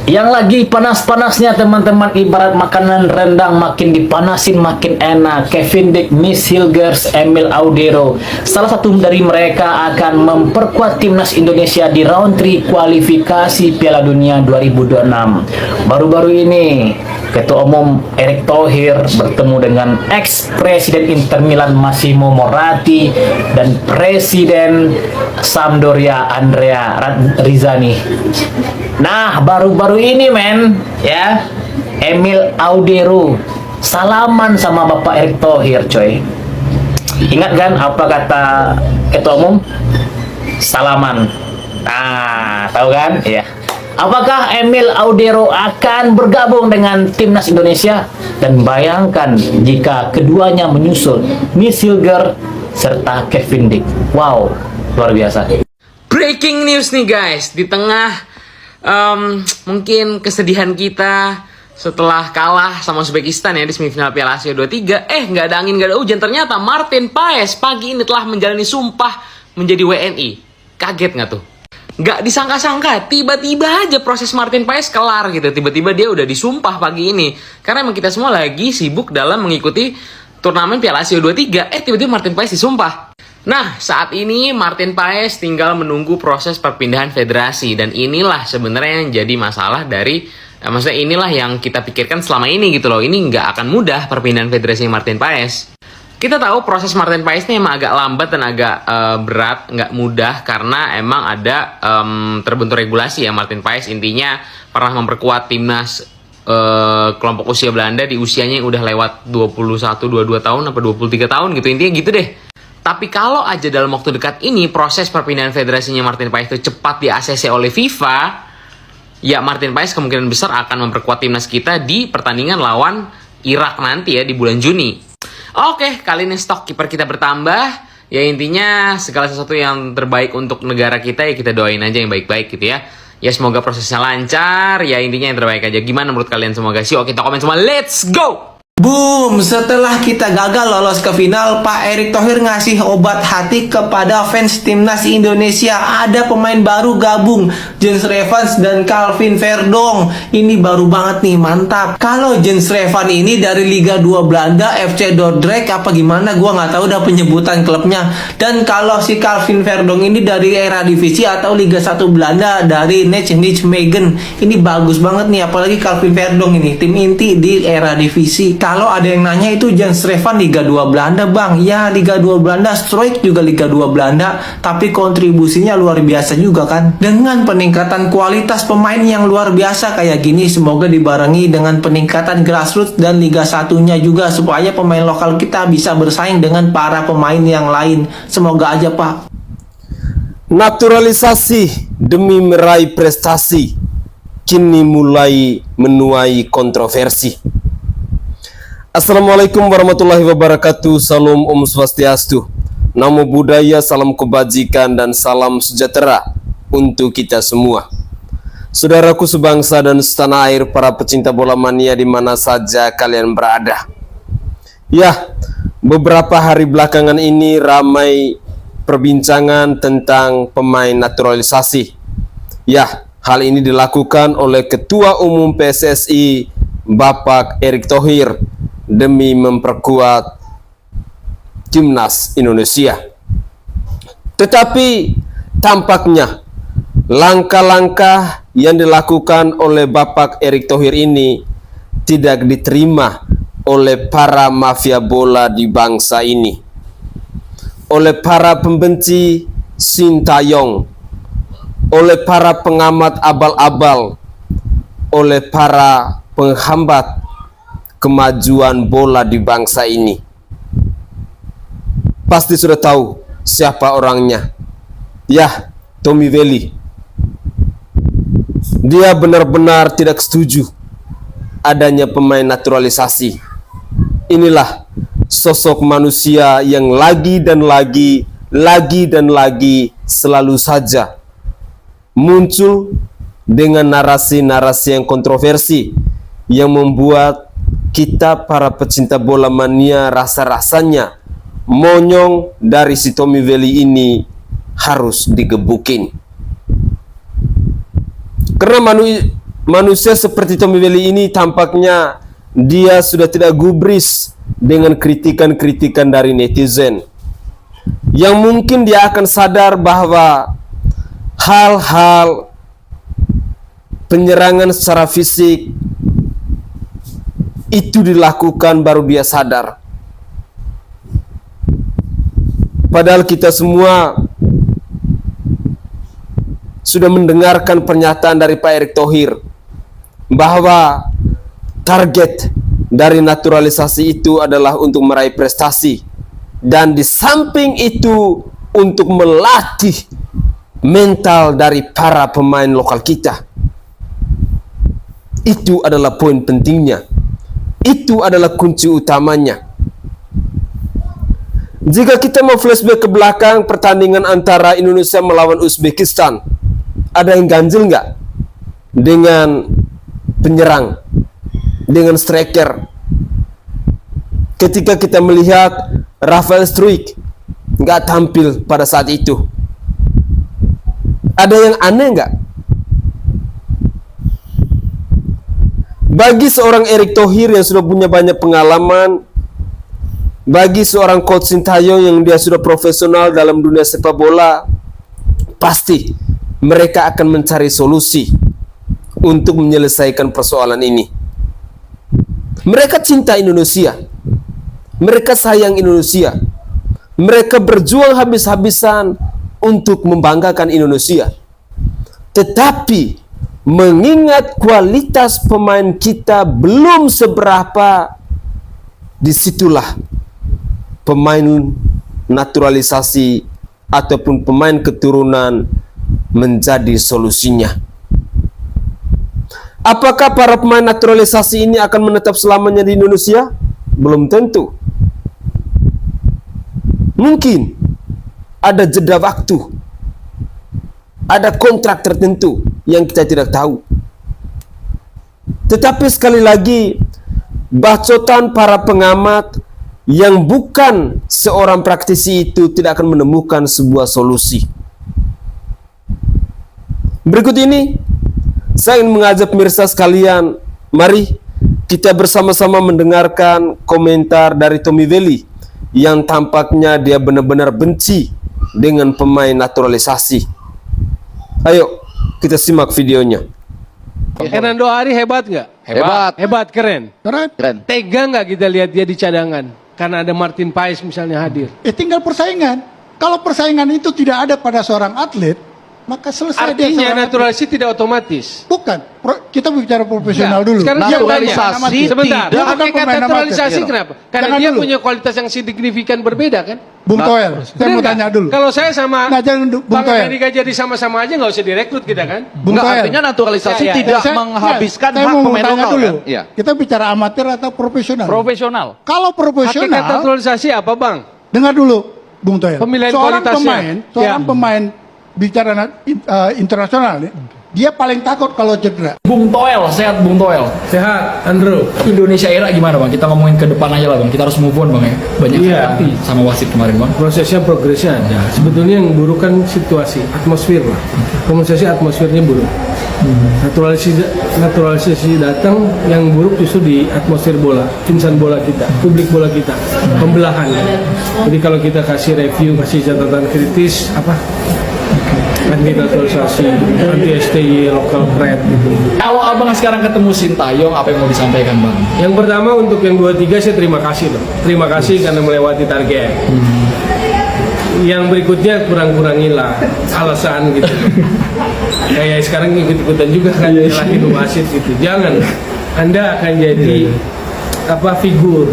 Yang lagi panas-panasnya teman-teman, ibarat makanan rendang, makin dipanasin makin enak. Kevin Dick, Miss Hilgers, Emil Audero, salah satu dari mereka akan memperkuat timnas Indonesia di round 3 kualifikasi Piala Dunia 2026. Baru-baru ini Ketua Umum Erick Thohir bertemu dengan ex-presiden Inter Milan Massimo Moratti dan Presiden Sampdoria Andrea Rizzani. Nah, baru-baru ini ya, Emil Audero salaman sama Bapak Erick Thohir, coy. Ingat kan apa kata Ketua Umum? Salaman. Nah, tahu kan? Iya. Apakah Emil Audero akan bergabung dengan timnas Indonesia? Dan bayangkan jika keduanya menyusul Miss Hilger serta Kevin Dick. Wow, luar biasa. Breaking news nih guys, di tengah mungkin kesedihan kita setelah kalah sama Uzbekistan ya di semifinal Piala Asia 23. Nggak ada angin, nggak ada hujan. Ternyata Martin Paes pagi ini telah menjalani sumpah menjadi WNI. Kaget nggak tuh? Nggak disangka-sangka, tiba-tiba aja proses Martin Paes kelar gitu. Tiba-tiba dia udah disumpah pagi ini. Karena emang kita semua lagi sibuk dalam mengikuti turnamen Piala Asia 23. Tiba-tiba Martin Paes disumpah. Nah, saat ini Martin Paes tinggal menunggu proses perpindahan federasi. Dan inilah sebenarnya yang jadi masalah dari maksudnya inilah yang kita pikirkan selama ini gitu loh. Ini nggak akan mudah perpindahan federasi Martin Paes. Kita tahu proses Martin Paes ini emang agak lambat dan agak berat, nggak mudah karena emang ada terbentuk regulasi ya. Martin Paes intinya pernah memperkuat timnas kelompok usia Belanda di usianya yang udah lewat 21-22 tahun apa 23 tahun gitu. Intinya gitu deh. Tapi kalau aja dalam waktu dekat ini proses perpindahan federasinya Martin Paes itu cepat di ACC oleh FIFA, ya Martin Paes kemungkinan besar akan memperkuat timnas kita di pertandingan lawan Irak nanti ya di bulan Juni. Oke, kali ini stok kiper kita bertambah. Ya intinya segala sesuatu yang terbaik untuk negara kita ya kita doain aja yang baik-baik gitu ya. Ya semoga prosesnya lancar. Ya intinya yang terbaik aja. Gimana menurut kalian semua guys? Yuk kita komen semua. Let's go! Boom, setelah kita gagal lolos ke final, Pak Erick Thohir ngasih obat hati kepada fans timnas Indonesia. Ada pemain baru gabung, Jens Revans dan Calvin Verdong. Ini baru banget nih, mantap. Kalau Jens Revans ini dari Liga 2 Belanda, FC Dordrecht apa gimana, gua nggak tahu udah penyebutan klubnya. Dan kalau si Calvin Verdong ini dari Eredivisie atau Liga 1 Belanda dari Nijmegen. Ini bagus banget nih, apalagi Calvin Verdong ini tim inti di Eredivisie. Kalau ada yang nanya itu Jens Revans Liga 2 Belanda bang, ya Liga 2 Belanda, Strike juga Liga 2 Belanda, tapi kontribusinya luar biasa juga kan. Dengan peningkatan kualitas pemain yang luar biasa kayak gini, semoga dibarengi dengan peningkatan grassroots dan Liga 1-nya juga, supaya pemain lokal kita bisa bersaing dengan para pemain yang lain. Semoga aja pak. Naturalisasi demi meraih prestasi kini mulai menuai kontroversi. Assalamualaikum warahmatullahi wabarakatuh. Salam Om Swastiastu. Namo Buddhaya, salam kebajikan dan salam sejahtera untuk kita semua. Saudaraku sebangsa dan setanah air, para pecinta bola mania di mana saja kalian berada. Ya, beberapa hari belakangan ini ramai perbincangan tentang pemain naturalisasi. Ya, hal ini dilakukan oleh Ketua Umum PSSI Bapak Erick Thohir demi memperkuat timnas Indonesia. Tetapi tampaknya langkah-langkah yang dilakukan oleh Bapak Erick Thohir ini tidak diterima oleh para mafia bola di bangsa ini, oleh para pembenci Sintayong, oleh para pengamat abal-abal, oleh para penghambat kemajuan bola di bangsa ini. Pasti sudah tahu siapa orangnya. Ya, Tommy Welly. Dia benar-benar tidak setuju adanya pemain naturalisasi. Inilah sosok manusia yang lagi dan lagi selalu saja muncul dengan narasi-narasi yang kontroversi yang membuat kita para pecinta bola mania rasa-rasanya monyong dari si Tommy Welly ini harus digebukin. Karena manusia seperti Tommy Welly ini tampaknya dia sudah tidak gubris dengan kritikan-kritikan dari netizen. Yang mungkin dia akan sadar bahwa hal-hal penyerangan secara fisik itu dilakukan baru dia sadar. Padahal kita semua sudah mendengarkan pernyataan dari Pak Erick Thohir bahwa target dari naturalisasi itu adalah untuk meraih prestasi, dan di samping itu untuk melatih mental dari para pemain lokal kita. Itu adalah poin pentingnya. Itu adalah kunci utamanya. Jika kita mau flashback ke belakang pertandingan antara Indonesia melawan Uzbekistan, ada yang ganjil nggak dengan penyerang, dengan striker? Ketika kita melihat Rafael Struijk nggak tampil pada saat itu, ada yang aneh nggak? Bagi seorang Erick Thohir yang sudah punya banyak pengalaman, bagi seorang coach Sintayong yang dia sudah profesional dalam dunia sepak bola, pasti mereka akan mencari solusi untuk menyelesaikan persoalan ini. Mereka cinta Indonesia, mereka sayang Indonesia, mereka berjuang habis-habisan untuk membanggakan Indonesia. Tetapi mengingat kualitas pemain kita belum seberapa, disitulah pemain naturalisasi ataupun pemain keturunan menjadi solusinya. Apakah para pemain naturalisasi ini akan menetap selamanya di Indonesia? Belum tentu. Mungkin ada jeda waktu, ada kontrak tertentu yang kita tidak tahu. Tetapi sekali lagi, bacotan para pengamat yang bukan seorang praktisi itu tidak akan menemukan sebuah solusi. Berikut ini saya ingin mengajak pemirsa sekalian, mari kita bersama-sama mendengarkan komentar dari Tommy Welly yang tampaknya dia benar-benar benci dengan pemain naturalisasi. Ayo kita simak videonya. Hernando Ari hebat nggak? Hebat, keren. Tega nggak kita lihat dia di cadangan? Karena ada Martin Paes misalnya hadir. Tinggal persaingan. Kalau persaingan itu tidak ada pada seorang atlet, maka selesai dia Artinya seorang naturalisasi tidak otomatis. Bukan. Kita bicara profesional dulu. Sekarang Dia naturalisasi sebentar. Dia bukan Pakai kata pemain amatir. naturalisasi kenapa? Karena Jangan dia dulu. punya kualitas yang signifikan berbeda kan? Bung Toel, saya mau Bener tanya nggak? dulu. Kalau saya sama Nah, jangan Bung Bang Toel. Amerika jadi sama-sama aja nggak usah direkrut kita kan? Bung Nggak, Toel. artinya naturalisasi Ya, ya, tidak Saya- menghabiskan saya hak mau pemain tanya lokal dulu. kan? Iya. Kita bicara amatir atau profesional? Profesional. Kalau Hakikat profesional, naturalisasi apa bang? dengar dulu, Bung Toel. Pemilihan Seorang kualitasnya. seorang Ya. pemain bicara internasional, dia paling takut kalau cedera. Bung Toel, sehat Bung Toel. Sehat, Andrew. Indonesia era gimana bang? Kita ngomongin ke depan aja lah bang. Kita harus move on bang ya. Banyak Iya. hati sama wasit kemarin bang. Prosesnya progresnya ada. Sebetulnya yang buruk kan situasi, atmosfer lah. Komunikasi atmosfernya buruk. Naturalisasi datang, yang buruk justru di atmosfer bola, insan bola kita, publik bola kita, pembelahan. Jadi kalau kita kasih review, kasih catatan kritis, apa? Anti naturalisasi, anti STY, local pride gitu. Kalau abang sekarang ketemu Sintayong, apa yang mau disampaikan bang? Yang pertama untuk yang 23 saya terima kasih loh. Terima kasih karena melewati target. Yang berikutnya kurang-kurangilah alasan gitu. Kayak sekarang ikut-ikutan juga kan nyalahin wasit gitu. Jangan. Anda akan jadi figur.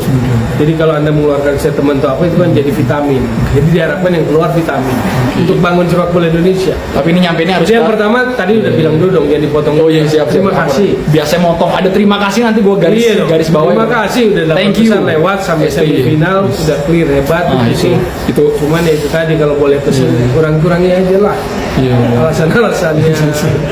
Jadi kalau Anda mengeluarkan statement atau apa itu kan jadi vitamin. Jadi diharapkan yang keluar vitamin untuk bangun sepak bola Indonesia. Tapi ini nyampe harus Jadi yang pertama tadi udah bilang dulu dong, jadi potong. Oh iya siap. Terima kasih. Biasanya motong. Ada terima kasih nanti gua garis Iya dong. garis bawah. Terima kasih udah 8 Thank you. besar lewat sampai STY. semifinal udah clear hebat Ah, di sini. itu. Cuman ya itu tadi kalau boleh pesen kurang-kurangi aja lah. Iya. Alasan-alasannya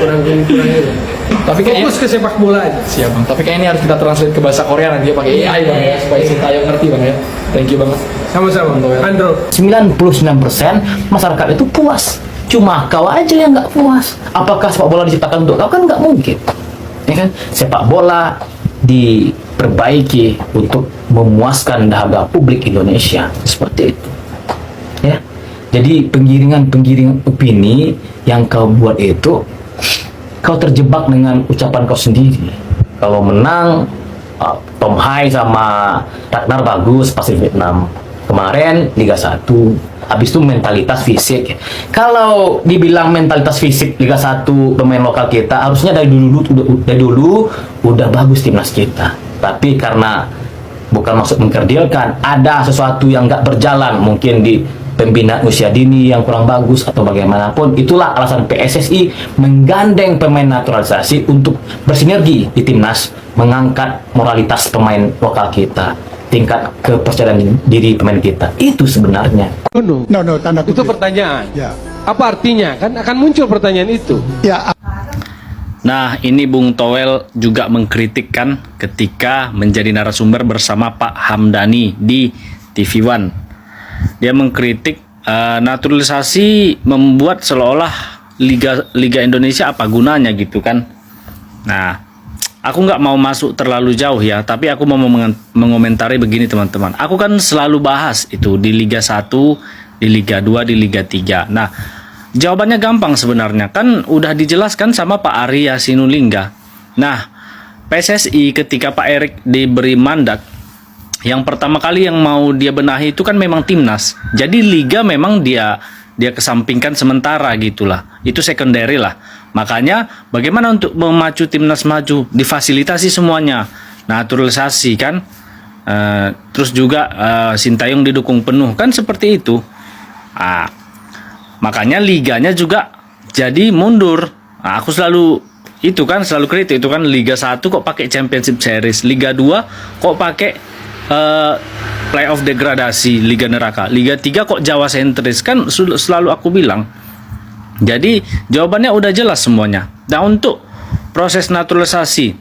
kurang-kurangi. Tapi kayaknya Fokus ke sepak bola aja. siap bang. Tapi kayaknya ini harus kita translate ke bahasa Korea nanti ya pakai AI bang ya supaya Sintayong ngerti bang ya. Thank you banget. Sama-sama. Andro. 99% masyarakat itu puas. Cuma kau aja yang nggak puas. Apakah sepak bola diciptakan untuk kau? Kan nggak mungkin. ya kan? Sepak bola diperbaiki untuk memuaskan dahaga publik Indonesia, seperti itu, ya. Jadi penggiringan opini yang kau buat itu, kau terjebak dengan ucapan kau sendiri. Kalau menang, Tom Hai sama Ragnar bagus pasti Vietnam. Kemarin Liga 1, habis itu mentalitas fisik. Kalau dibilang mentalitas fisik Liga 1 pemain lokal kita, harusnya dari dulu udah bagus timnas kita. Tapi karena bukan maksud mengkerdilkan, ada sesuatu yang nggak berjalan, mungkin di pembinaan usia dini yang kurang bagus atau bagaimanapun, itulah alasan PSSI menggandeng pemain naturalisasi untuk bersinergi di timnas, mengangkat moralitas pemain lokal kita, tingkat kepercayaan diri pemain kita. Itu sebenarnya. No, tanda itu kutip. pertanyaan. Ya. Apa artinya? Kan akan muncul pertanyaan itu. Ya, Nah, ini Bung Towel juga mengkritikkan ketika menjadi narasumber bersama Pak Hamdani di TV One. Dia mengkritik naturalisasi membuat seolah-olah Liga Indonesia apa gunanya gitu kan. Nah, aku nggak mau masuk terlalu jauh ya, tapi aku mau mengomentari begini teman-teman. Aku kan selalu bahas itu di Liga 1, di Liga 2, di Liga 3. Nah, jawabannya gampang sebenarnya, kan udah dijelaskan sama Pak Arya Sinulinga. Nah, PSSI ketika Pak Erik diberi mandat, yang pertama kali yang mau dia benahi itu kan memang timnas. Jadi liga memang dia kesampingkan sementara gitulah. Itu secondary lah. Makanya bagaimana untuk memacu timnas maju, difasilitasi semuanya, naturalisasi kan. Terus juga Sintayong didukung penuh kan seperti itu. Makanya liganya juga jadi mundur. Aku selalu kritik itu kan, Liga 1 kok pakai Championship Series, Liga 2 kok pakai playoff degradasi, Liga Neraka, Liga 3 kok Jawa sentris, kan selalu aku bilang. Jadi jawabannya udah jelas semuanya. Nah, untuk proses naturalisasi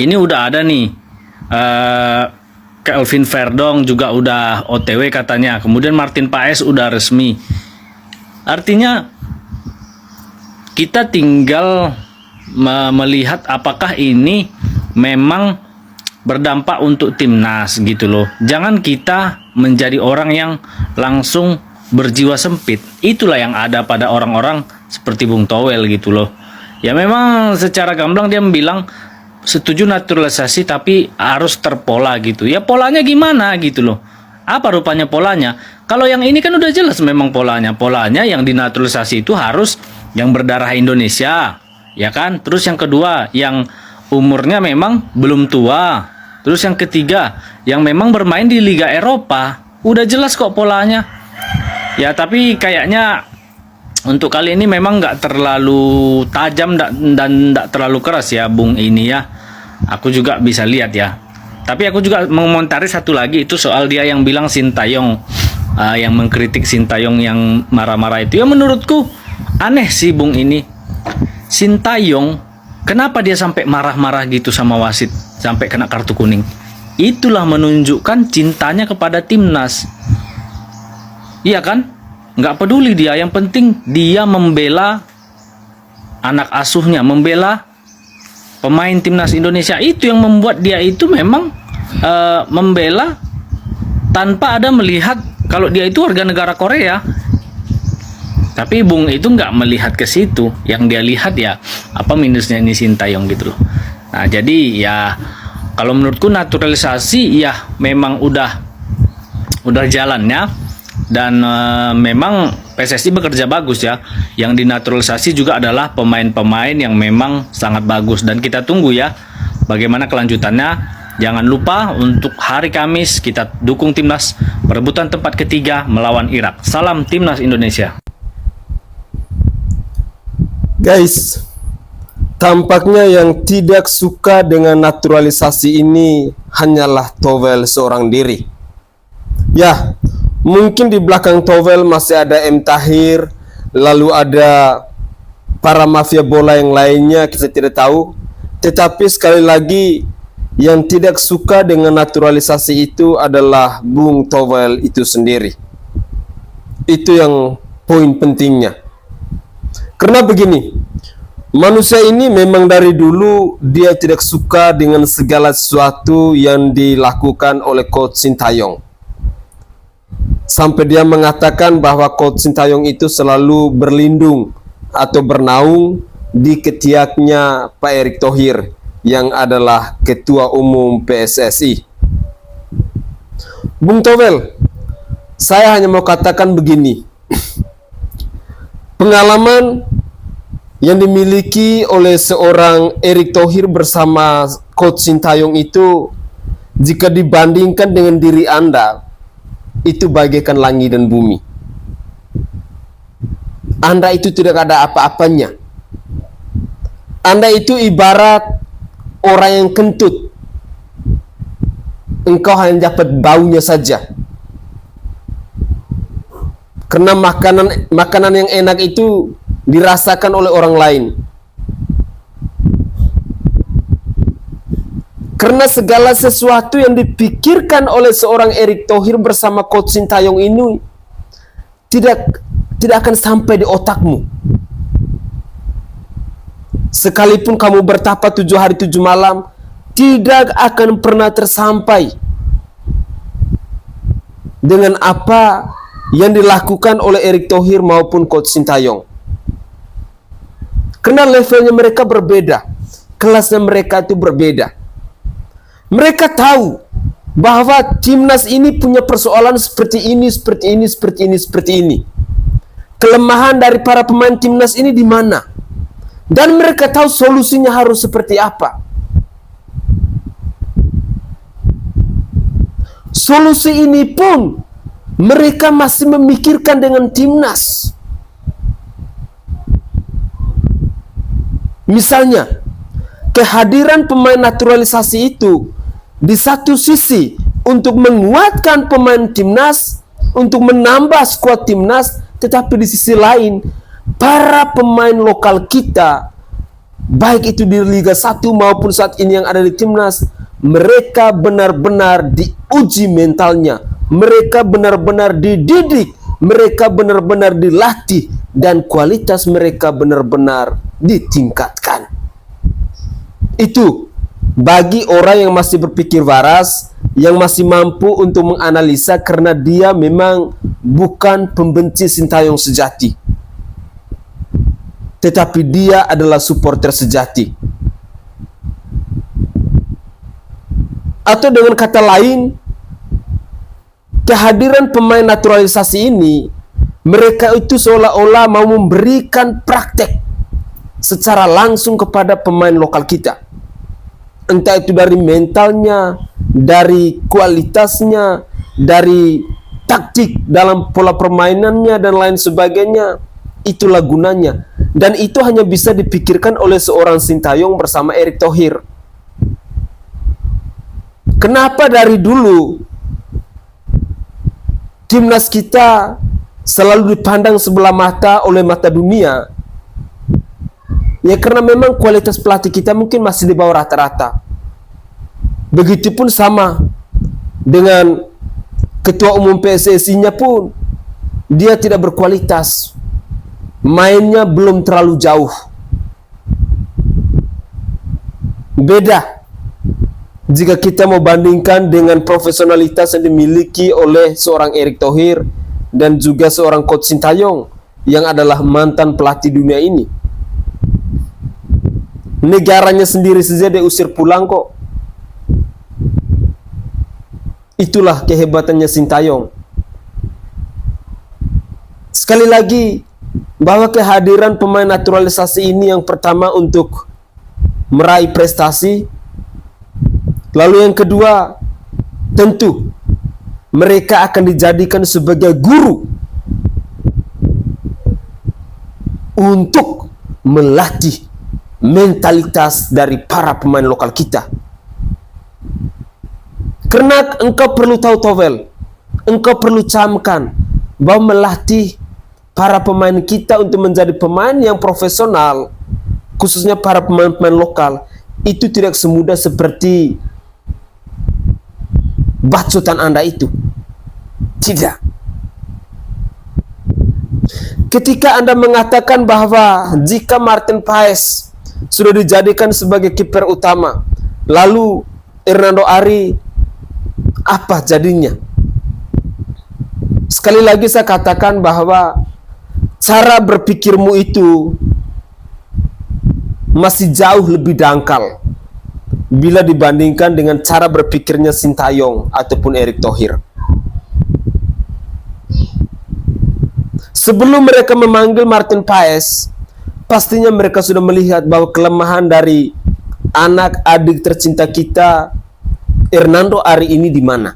ini udah ada nih, Kelvin Verdong juga udah OTW katanya, kemudian Martin Paes udah resmi. Artinya kita tinggal melihat apakah ini memang berdampak untuk timnas gitu loh. Jangan kita menjadi orang yang langsung berjiwa sempit. Itulah yang ada pada orang-orang seperti Bung Towel gitu loh. Ya memang secara gamblang dia bilang setuju naturalisasi tapi harus terpola gitu. Ya polanya gimana gitu loh. Apa rupanya polanya? Kalau yang ini kan udah jelas memang polanya. Polanya yang dinaturalisasi itu harus yang berdarah Indonesia, ya kan? Terus yang kedua, yang umurnya memang belum tua. Terus yang ketiga, yang memang bermain di Liga Eropa. Udah jelas kok polanya. Ya tapi kayaknya untuk kali ini memang nggak terlalu tajam dan nggak terlalu keras ya Bung ini ya. Aku juga bisa lihat ya. Tapi aku juga mengomentari satu lagi, itu soal dia yang bilang Sintayong, yang mengkritik Sintayong yang marah-marah itu. Ya menurutku aneh sih Bung ini. Sintayong, kenapa dia sampai marah-marah gitu sama wasit, sampai kena kartu kuning? Itulah menunjukkan cintanya kepada timnas. Iya kan? Nggak peduli dia, yang penting dia membela anak asuhnya, membela pemain timnas Indonesia. Itu yang membuat dia itu memang membela tanpa ada melihat kalau dia itu warga negara Korea. Tapi Bung itu nggak melihat ke situ. Yang dia lihat ya apa minusnya ini Sintayong gitu loh. Nah jadi ya kalau menurutku naturalisasi ya memang udah jalannya. Dan memang PSSI bekerja bagus ya. Yang dinaturalisasi juga adalah pemain-pemain yang memang sangat bagus. Dan kita tunggu ya bagaimana kelanjutannya. Jangan lupa untuk hari Kamis kita dukung timnas perebutan tempat ketiga melawan Irak. Salam timnas Indonesia. Guys, tampaknya yang tidak suka dengan naturalisasi ini hanyalah Towel seorang diri. Ya, mungkin di belakang Towel masih ada M. Tahir, lalu ada para mafia bola yang lainnya, kita tidak tahu. Tetapi sekali lagi, yang tidak suka dengan naturalisasi itu adalah Bung Towel itu sendiri. Itu yang poin pentingnya. Karena begini, Manusia ini memang dari dulu dia tidak suka dengan segala sesuatu yang dilakukan oleh Coach Sintayong. Sampai dia mengatakan bahwa Coach Sintayong itu selalu berlindung atau bernaung di ketiaknya Pak Erick Thohir yang adalah Ketua Umum PSSI. Bung Towel, saya hanya mau katakan begini. Pengalaman yang dimiliki oleh seorang Erick Thohir bersama Coach Sintayong itu, jika dibandingkan dengan diri Anda, itu bagaikan langit dan bumi. Anda itu tidak ada apa-apanya. Anda itu ibarat orang yang kentut. Engkau hanya dapat baunya saja. Karena makanan yang enak itu dirasakan oleh orang lain. Karena segala sesuatu yang dipikirkan oleh seorang Erick Thohir bersama Coach Sintayong ini tidak akan sampai di otakmu. Sekalipun kamu bertapa 7 hari 7 malam, tidak akan pernah tersampai dengan apa yang dilakukan oleh Erick Thohir maupun Coach Sintayong. Karena levelnya mereka berbeda, kelasnya mereka itu berbeda. Mereka tahu bahwa timnas ini punya persoalan seperti ini. Kelemahan dari para pemain timnas ini di mana? Dan mereka tahu solusinya harus seperti apa. Solusi ini pun mereka masih memikirkan dengan timnas. Misalnya, kehadiran pemain naturalisasi itu di satu sisi untuk menguatkan pemain timnas, untuk menambah skuad timnas, tetapi di sisi lain para pemain lokal kita, baik itu di Liga 1 maupun saat ini yang ada di timnas, mereka benar-benar diuji mentalnya, mereka benar-benar dididik, mereka benar-benar dilatih, dan kualitas mereka benar-benar ditingkatkan. Itu bagi orang yang masih berpikir waras, yang masih mampu untuk menganalisa, karena dia memang bukan pembenci Sintayong sejati, tetapi dia adalah supporter sejati. Atau dengan kata lain, kehadiran pemain naturalisasi ini, mereka itu seolah-olah mau memberikan praktek secara langsung kepada pemain lokal kita. Entah itu dari mentalnya, dari kualitasnya, dari taktik dalam pola permainannya, dan lain sebagainya. Itulah gunanya. Dan itu hanya bisa dipikirkan oleh seorang Sintayong bersama Erick Thohir. Kenapa dari dulu timnas kita selalu dipandang sebelah mata oleh mata dunia? Ya karena memang kualitas pelatih kita mungkin masih di bawah rata-rata. Begitupun sama dengan ketua umum PSSI-nya pun, dia tidak berkualitas. Mainnya belum terlalu jauh. Beda jika kita mau bandingkan dengan profesionalitas yang dimiliki oleh seorang Erick Thohir dan juga seorang Coach Sintayong yang adalah mantan pelatih dunia ini. Negaranya sendiri saja dia usir pulang kok. Itulah kehebatannya Sintayong. Sekali lagi, bahwa kehadiran pemain naturalisasi ini yang pertama untuk meraih prestasi. Lalu yang kedua, tentu mereka akan dijadikan sebagai guru untuk melatih mentalitas dari para pemain lokal kita. Karena engkau perlu tahu, Towel, engkau perlu camkan bahwa melatih para pemain kita untuk menjadi pemain yang profesional, khususnya para pemain-pemain lokal, itu tidak semudah seperti bacotan Anda itu. Tidak. Ketika Anda mengatakan bahwa jika Martin Paes sudah dijadikan sebagai kiper utama. Lalu Hernando Ari apa jadinya? Sekali lagi saya katakan bahwa cara berpikirmu itu masih jauh lebih dangkal bila dibandingkan dengan cara berpikirnya Sintayong ataupun Erick Thohir. Sebelum mereka memanggil Martin Paes, pastinya mereka sudah melihat bahwa kelemahan dari anak adik tercinta kita, Hernando Ari ini di mana.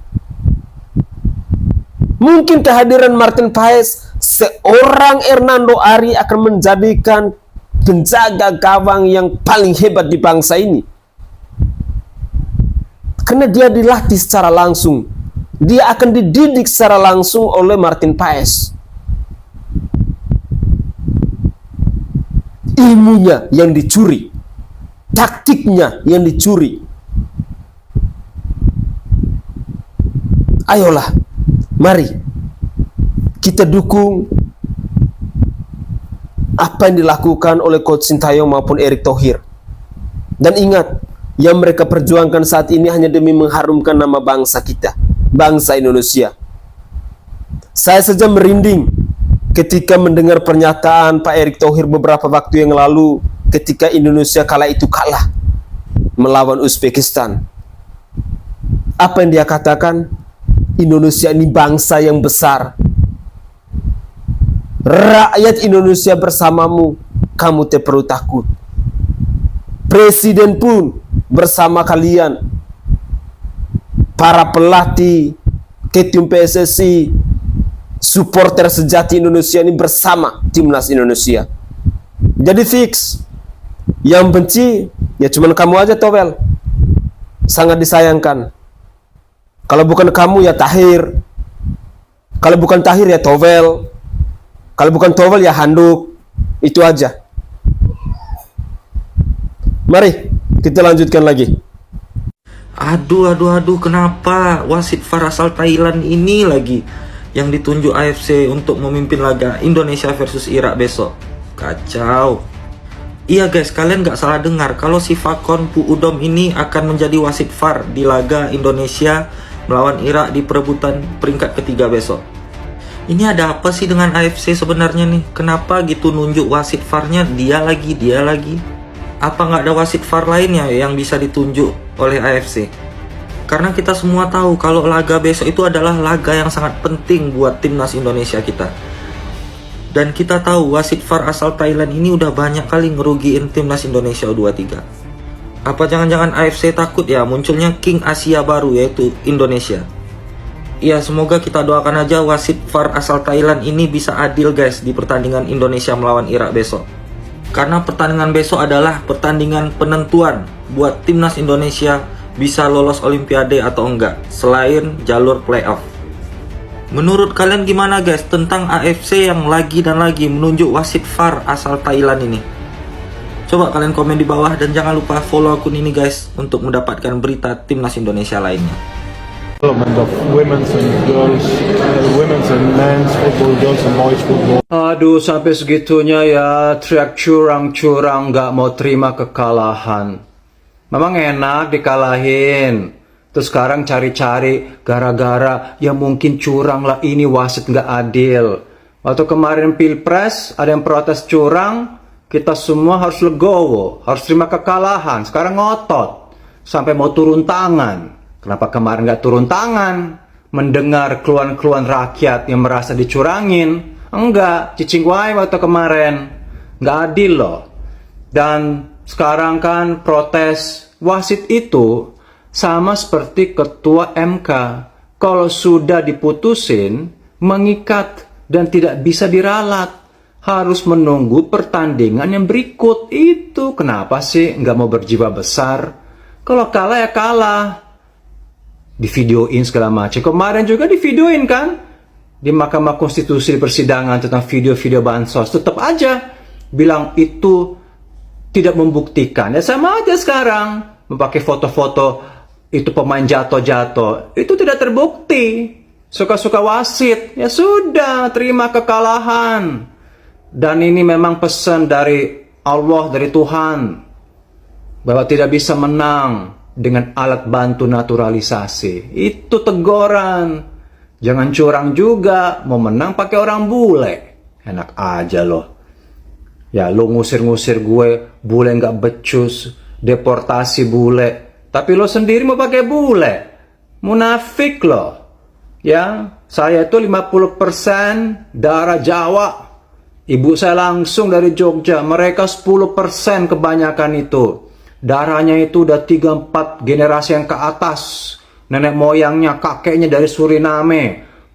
Mungkin kehadiran Martin Paes, seorang Hernando Ari akan menjadikan penjaga gawang yang paling hebat di bangsa ini. Karena dia dilatih secara langsung. Dia akan dididik secara langsung oleh Martin Paes. Ilmunya yang dicuri, taktiknya yang dicuri. Ayolah, mari kita dukung apa yang dilakukan oleh Coach Sintayong maupun Erick Thohir. Dan ingat, yang mereka perjuangkan saat ini hanya demi mengharumkan nama bangsa kita, bangsa Indonesia. Saya saja merinding ketika mendengar pernyataan Pak Erick Thohir beberapa waktu yang lalu ketika Indonesia kala itu kalah melawan Uzbekistan. Apa yang dia katakan? Indonesia ini bangsa yang besar. Rakyat Indonesia bersamamu, kamu tidak perlu takut. Presiden pun bersama kalian. Para pelatih, ketum PSSI, supporter sejati Indonesia ini bersama timnas Indonesia. Jadi fix. Yang benci ya cuman kamu aja, Towel. Sangat disayangkan. Kalau bukan kamu ya Tahir. Kalau bukan Tahir ya Towel. Kalau bukan Towel ya Handuk. Itu aja. Mari kita lanjutkan lagi. Aduh, kenapa wasit VAR asal Thailand ini lagi yang ditunjuk AFC untuk memimpin laga Indonesia versus Irak besok? Kacau. Iya guys, kalian gak salah dengar kalau si Fakon Pu Udom ini akan menjadi wasit VAR di laga Indonesia melawan Irak di perebutan peringkat ketiga besok. Ini ada apa sih dengan AFC sebenarnya nih? Kenapa gitu nunjuk wasit VAR-nya dia lagi? Apa nggak ada wasit VAR lainnya yang bisa ditunjuk oleh AFC? Karena kita semua tahu kalau laga besok itu adalah laga yang sangat penting buat timnas Indonesia kita. Dan kita tahu wasit VAR asal Thailand ini udah banyak kali ngerugiin timnas Indonesia U23. Apa jangan-jangan AFC takut ya munculnya King Asia baru yaitu Indonesia? Ya semoga kita doakan aja wasit VAR asal Thailand ini bisa adil guys di pertandingan Indonesia melawan Irak besok. Karena pertandingan besok adalah pertandingan penentuan buat timnas Indonesia bisa lolos Olimpiade atau enggak selain jalur playoff. Menurut kalian gimana guys tentang AFC yang lagi dan lagi menunjuk wasit VAR asal Thailand ini? Coba kalian komen di bawah dan jangan lupa follow akun ini guys untuk mendapatkan berita timnas Indonesia lainnya. Development of women's and men's football, girls and boys football. Aduh, sampai segitunya ya, teriak curang-curang gak mau terima kekalahan. Memang enak dikalahin. Terus sekarang cari-cari gara-gara ya mungkin curang lah, ini wasit gak adil. Waktu kemarin pilpres ada yang protes curang, kita semua harus legowo, harus terima kekalahan. Sekarang ngotot, sampai mau turun tangan. Kenapa kemarin gak turun tangan? Mendengar keluhan-keluhan rakyat yang merasa dicurangin. Enggak, cicing wae waktu kemarin. Gak adil loh. Dan sekarang kan protes wasit itu sama seperti ketua MK. Kalau sudah diputusin, mengikat dan tidak bisa diralat. Harus menunggu pertandingan yang berikut. Itu kenapa sih gak mau berjiwa besar? Kalau kalah ya kalah. Divideoin segala macam. Kemarin juga divideoin kan di Mahkamah Konstitusi di persidangan tentang video-video bansos. Tetap aja bilang itu tidak membuktikan. Ya sama aja sekarang memakai foto-foto itu pemain jatuh-jatuh. Itu tidak terbukti. Suka-suka wasit. Ya sudah, terima kekalahan. Dan ini memang pesan dari Allah, dari Tuhan. bahwa tidak bisa menang dengan alat bantu naturalisasi. Itu teguran. Jangan curang juga, mau menang pakai orang bule. Enak aja loh. Ya lo ngusir-ngusir gue, bule nggak becus, deportasi bule. Tapi lo sendiri mau pakai bule. Munafik lo. Ya, saya itu 50% darah Jawa. Ibu saya langsung dari Jogja, mereka 10% kebanyakan itu. Darahnya itu udah 3-4 generasi yang ke atas. Nenek moyangnya, kakeknya dari Suriname.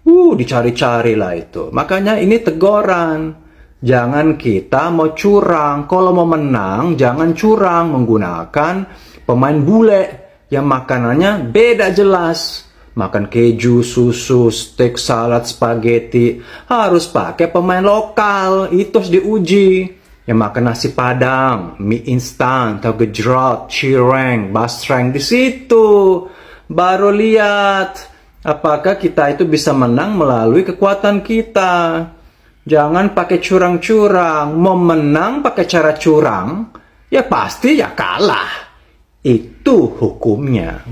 Dicari-cari lah itu. Makanya ini teguran. Jangan kita mau curang. Kalau mau menang, jangan curang menggunakan pemain bule yang makanannya beda jelas. Makan keju, susu, steak, salad, spaghetti. Harus pakai pemain lokal. Itu harus diuji. Yang makan nasi padang, mie instan, atau gejrot, cireng, basreng. Di situ baru lihat apakah kita itu bisa menang melalui kekuatan kita. Jangan pakai curang-curang. Mau menang pakai cara curang, ya pasti ya kalah. Itu hukumnya.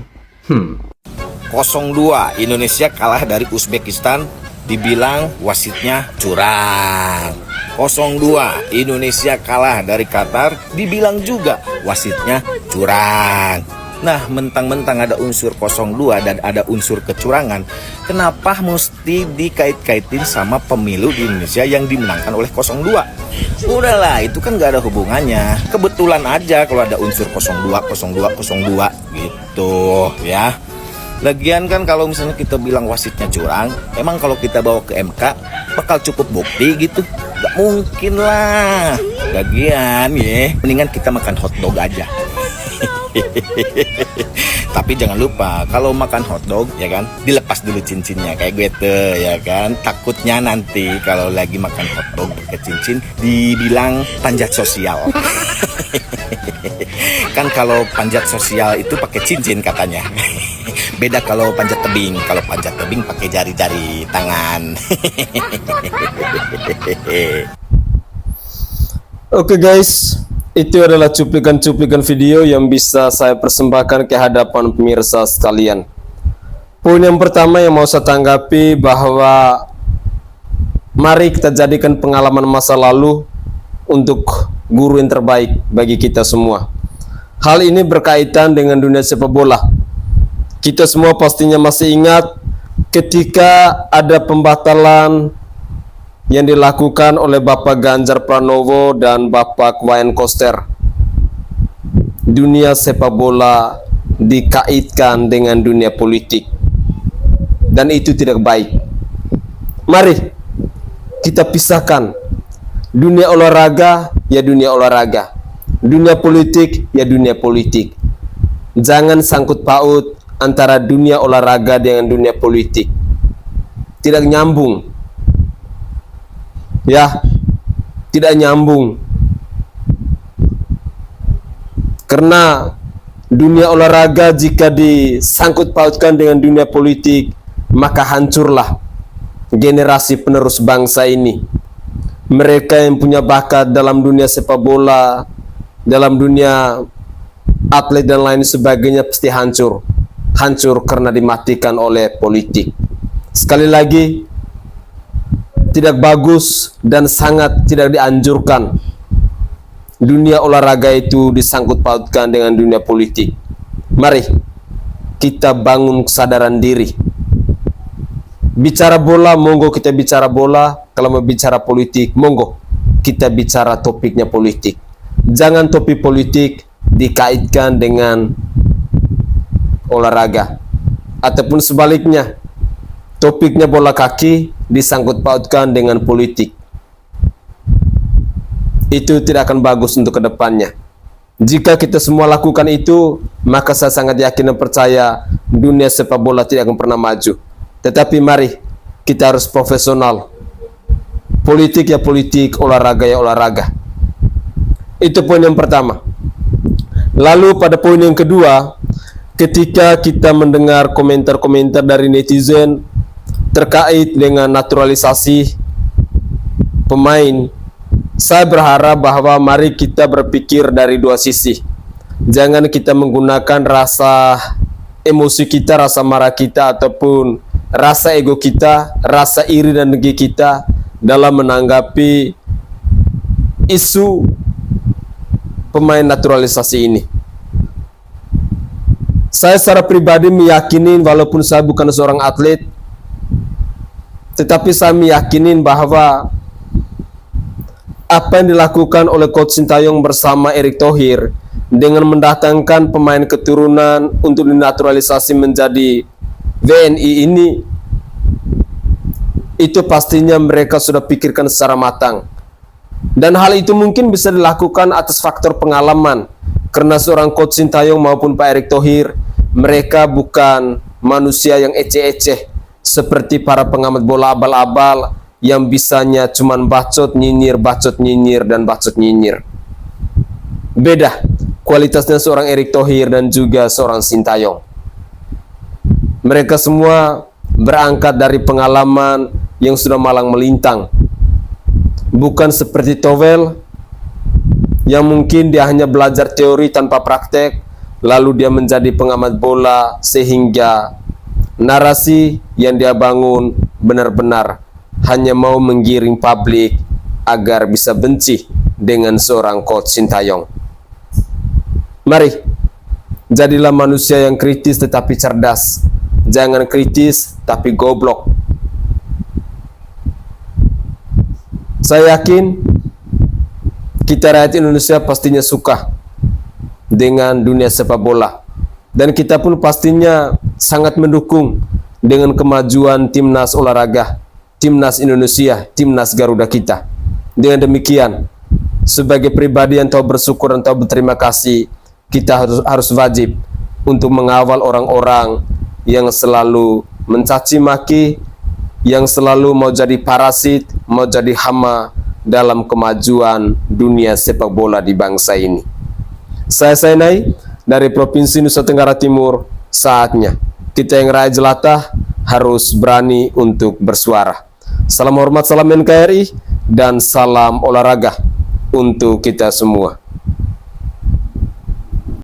0-2 Indonesia kalah dari Uzbekistan, dibilang wasitnya curang. 0-2 Indonesia kalah dari Qatar, dibilang juga wasitnya curang. Nah, mentang-mentang ada unsur 0-2 dan ada unsur kecurangan, kenapa mesti dikait-kaitin sama pemilu di Indonesia yang dimenangkan oleh 0-2? Udahlah, itu kan gak ada hubungannya. Kebetulan aja kalau ada unsur 0-2, 0-2, 0-2 gitu ya. Lagian kan kalau misalnya kita bilang wasitnya curang, emang kalau kita bawa ke MK bakal cukup bukti gitu? Gak mungkin lah. Lagian ya, mendingan kita makan hotdog aja. Tapi jangan lupa kalau makan hotdog ya kan, dilepas dulu cincinnya kayak gue tuh ya kan. Takutnya nanti kalau lagi makan hotdog pakai cincin dibilang panjat sosial. Kan kalau panjat sosial itu pakai cincin katanya. Beda kalau panjat tebing. Kalau panjat tebing pakai jari-jari tangan. Oke guys, itu adalah cuplikan-cuplikan video yang bisa saya persembahkan ke hadapan pemirsa sekalian. Poin yang pertama yang mau saya tanggapi bahwa mari kita jadikan pengalaman masa lalu untuk guru yang terbaik bagi kita semua. Hal ini berkaitan dengan dunia sepak bola. Kita semua pastinya masih ingat ketika ada pembatalan yang dilakukan oleh Bapak Ganjar Pranowo dan Bapak Wayan Koster. Dunia sepak bola dikaitkan dengan dunia politik, dan itu tidak baik. Mari kita pisahkan dunia olahraga ya dunia olahraga, dunia politik ya dunia politik. Jangan sangkut paut antara dunia olahraga dengan dunia politik. Tidak nyambung. Ya, tidak nyambung. Karena dunia olahraga jika disangkut pautkan dengan dunia politik, maka hancurlah generasi penerus bangsa ini. Mereka yang punya bakat dalam dunia sepak bola, dalam dunia atlet dan lain sebagainya pasti hancur. Hancur karena dimatikan oleh politik. Sekali lagi, tidak bagus dan sangat tidak dianjurkan dunia olahraga itu disangkut pautkan dengan dunia politik. Mari kita bangun kesadaran diri. Bicara bola, monggo kita bicara bola. Kalau mau bicara politik, monggo kita bicara topiknya politik. Jangan topik politik dikaitkan dengan olahraga, ataupun sebaliknya, topiknya bola kaki disangkut pautkan dengan politik. Itu tidak akan bagus untuk kedepannya. Jika kita semua lakukan itu, maka saya sangat yakin dan percaya dunia sepak bola tidak akan pernah maju. Tetapi mari kita harus profesional. Politik ya politik, olahraga ya olahraga. Itu poin yang pertama. Lalu pada poin yang kedua, ketika kita mendengar komentar-komentar dari netizen terkait dengan naturalisasi pemain, saya berharap bahwa mari kita berpikir dari dua sisi. Jangan kita menggunakan rasa emosi kita, rasa marah kita, ataupun rasa ego kita, rasa iri dan dengki kita dalam menanggapi isu pemain naturalisasi ini. Saya secara pribadi meyakini, walaupun saya bukan seorang atlet, tetapi saya meyakini bahwa apa yang dilakukan oleh Coach Sintayong bersama Erick Thohir dengan mendatangkan pemain keturunan untuk dinaturalisasi menjadi WNI ini, itu pastinya mereka sudah pikirkan secara matang. Dan hal itu mungkin bisa dilakukan atas faktor pengalaman, karena seorang Coach Sintayong maupun Pak Erick Thohir, mereka bukan manusia yang eceh-eceh seperti para pengamat bola abal-abal yang bisanya cuman bacot nyinyir, dan bacot nyinyir. Beda kualitasnya seorang Erick Thohir dan juga seorang Sintayong. Mereka semua berangkat dari pengalaman yang sudah malang melintang. Bukan seperti Towel yang mungkin dia hanya belajar teori tanpa praktek, lalu dia menjadi pengamat bola sehingga narasi yang dia bangun benar-benar hanya mau menggiring publik agar bisa benci dengan seorang Coach Sintayong. Mari, jadilah manusia yang kritis tetapi cerdas. Jangan kritis tapi goblok. Saya yakin kita rakyat Indonesia pastinya suka dengan dunia sepak bola, dan kita pun pastinya sangat mendukung dengan kemajuan timnas olahraga, timnas Indonesia, timnas Garuda kita. Dengan demikian, sebagai pribadi yang tahu bersyukur dan tahu berterima kasih, kita harus wajib untuk mengawal orang-orang yang selalu mencaci maki, yang selalu mau jadi parasit, mau jadi hama dalam kemajuan dunia sepak bola di bangsa ini. Saya Sainai dari Provinsi Nusa Tenggara Timur. Saatnya kita yang rakyat jelata harus berani untuk bersuara. Salam hormat, salam NKRI, dan salam olahraga untuk kita semua.